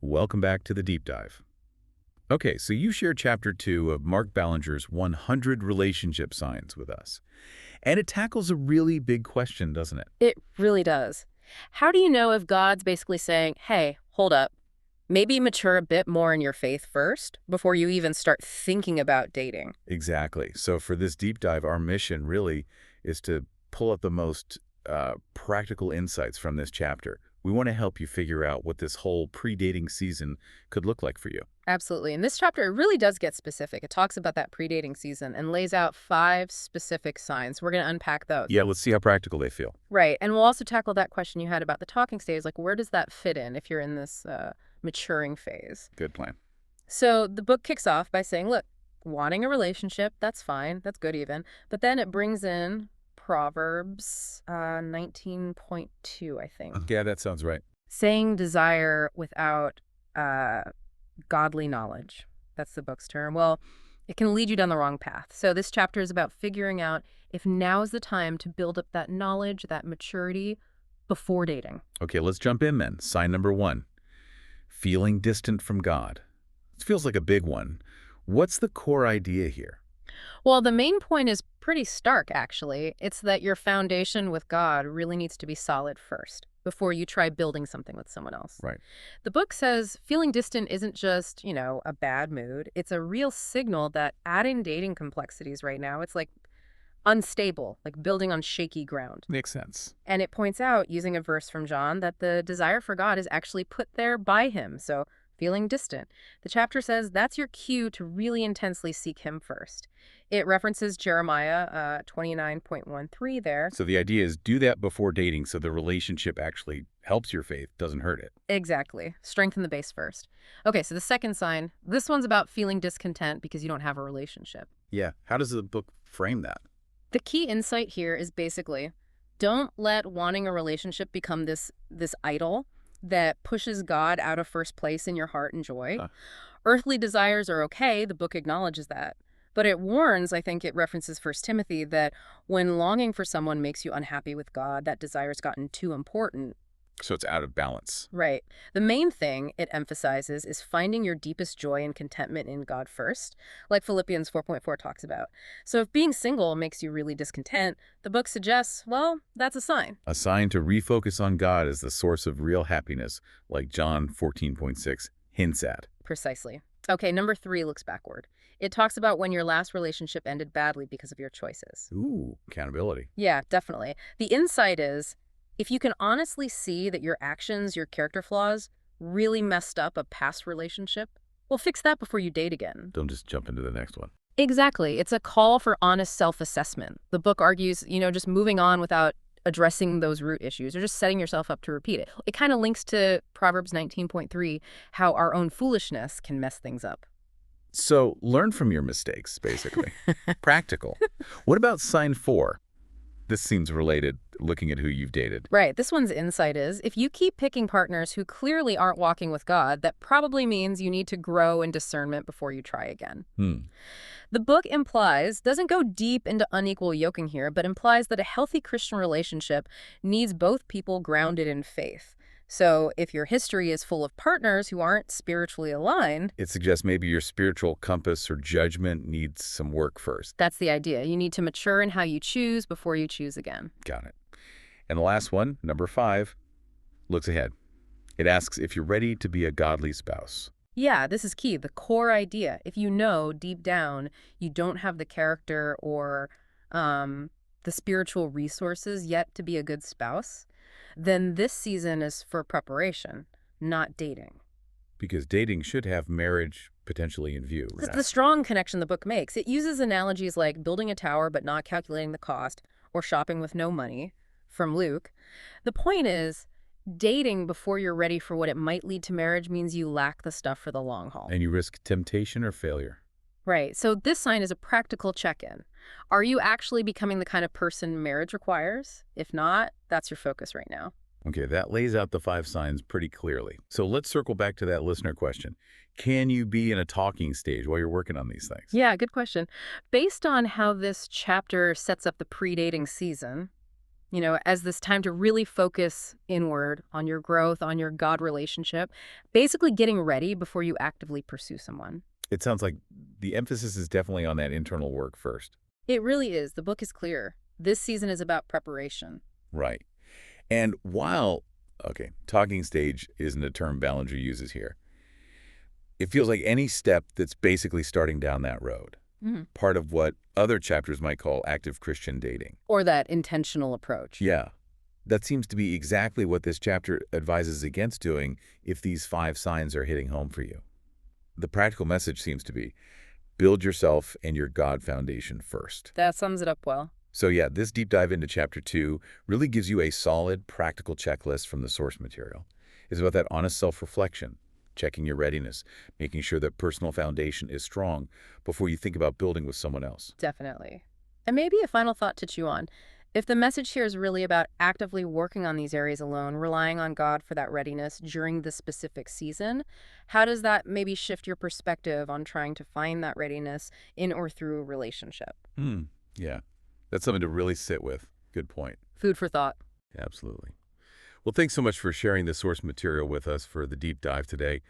Welcome back to the deep dive. Okay, so you shared chapter 2 of Mark Ballinger's 100 relationship signs with us. And it tackles a really big question, doesn't it? It really does. How do you know if God's basically saying, hey, hold up, maybe mature a bit more in your faith first before you even start thinking about dating? Exactly. So for this deep dive, our mission really is to pull up the most practical insights from this chapter. We want to help you figure out what this whole pre-dating season could look like for you. Absolutely. In this chapter, it really does get specific. It talks about that predating season and lays out 5 specific signs. We're going to unpack those. Yeah, let's see how practical they feel. Right. And we'll also tackle that question you had about the talking stage. Like, where does that fit in if you're in this maturing phase? Good plan. So the book kicks off by saying, look, wanting a relationship, that's fine. That's good even. But then it brings in Proverbs 19.2, I think. Yeah, that sounds right. Saying desire without uh, godly knowledge. That's the book's term. Well, it can lead you down the wrong path. So this chapter is about figuring out if now is the time to build up that knowledge, that maturity before dating. Okay, let's jump in then. Sign number 1, feeling distant from God. It feels like a big one. What's the core idea here? Well, the main point is pretty stark, actually. It's that your foundation with God really needs to be solid first before you try building something with someone else. Right. The book says feeling distant isn't just, a bad mood. It's a real signal that adding dating complexities right now, it's like unstable, like building on shaky ground. Makes sense. And it points out, using a verse from John, that the desire for God is actually put there by him. So feeling distant. The chapter says that's your cue to really intensely seek him first. It references Jeremiah 29.13 there. So the idea is do that before dating so the relationship actually helps your faith, doesn't hurt it. Exactly. Strengthen the base first. Okay, so the second sign, this one's about feeling discontent because you don't have a relationship. Yeah. How does the book frame that? The key insight here is basically don't let wanting a relationship become this idol that pushes God out of first place in your heart and joy. Earthly desires are okay, the book acknowledges that. But it warns, I think it references First Timothy, that when longing for someone makes you unhappy with God, that desire's gotten too important. So it's out of balance. Right. The main thing it emphasizes is finding your deepest joy and contentment in God first, like Philippians 4.4 talks about. So if being single makes you really discontent, the book suggests, well, that's a sign. A sign to refocus on God as the source of real happiness, like John 14.6 hints at. Precisely. Okay, number 3 looks backward. It talks about when your last relationship ended badly because of your choices. Ooh, accountability. Yeah, definitely. The insight is, if you can honestly see that your actions, your character flaws, really messed up a past relationship, well, fix that before you date again. Don't just jump into the next one. Exactly. It's a call for honest self-assessment. The book argues, just moving on without addressing those root issues or just setting yourself up to repeat it. It kind of links to Proverbs 19.3, how our own foolishness can mess things up. So learn from your mistakes, basically. Practical. What about sign 4? This seems related, looking at who you've dated. Right. This one's insight is, if you keep picking partners who clearly aren't walking with God, that probably means you need to grow in discernment before you try again. The book doesn't go deep into unequal yoking here, but implies that a healthy Christian relationship needs both people grounded in faith. So if your history is full of partners who aren't spiritually aligned, It suggests maybe your spiritual compass or judgment needs some work first. that's the idea. You need to mature in how you choose before you choose again. Got it. And the last one, number 5, looks ahead. It asks if you're ready to be a godly spouse. Yeah, this is key. The core idea. If you know deep down you don't have the character or the spiritual resources yet to be a good spouse, then this season is for preparation, not dating. Because dating should have marriage potentially in view. It's the strong connection the book makes. It uses analogies like building a tower but not calculating the cost, or shopping with no money, from Luke. The point is, dating before you're ready for what it might lead to marriage means you lack the stuff for the long haul. And you risk temptation or failure. Right. So this sign is a practical check-in. Are you actually becoming the kind of person marriage requires? If not, that's your focus right now. Okay, that lays out the 5 signs pretty clearly. So let's circle back to that listener question. Can you be in a talking stage while you're working on these things? Yeah, good question. Based on how this chapter sets up the pre-dating season, as this time to really focus inward on your growth, on your God relationship, basically getting ready before you actively pursue someone. It sounds like the emphasis is definitely on that internal work first. It really is. The book is clear. This season is about preparation. Right. And while, okay, talking stage isn't a term Ballinger uses here, it feels like any step that's basically starting down that road. Part of what other chapters might call active Christian dating. Or that intentional approach. Yeah. That seems to be exactly what this chapter advises against doing if these 5 signs are hitting home for you. The practical message seems to be, build yourself and your God foundation first. That sums it up well. So yeah, this deep dive into Chapter 2 really gives you a solid, practical checklist from the source material. It's about that honest self-reflection, checking your readiness, making sure that personal foundation is strong before you think about building with someone else. Definitely. And maybe a final thought to chew on. If the message here is really about actively working on these areas alone, relying on God for that readiness during the specific season, how does that maybe shift your perspective on trying to find that readiness in or through a relationship? Yeah, that's something to really sit with. Good point. Food for thought. Absolutely. Well, thanks so much for sharing the source material with us for the deep dive today.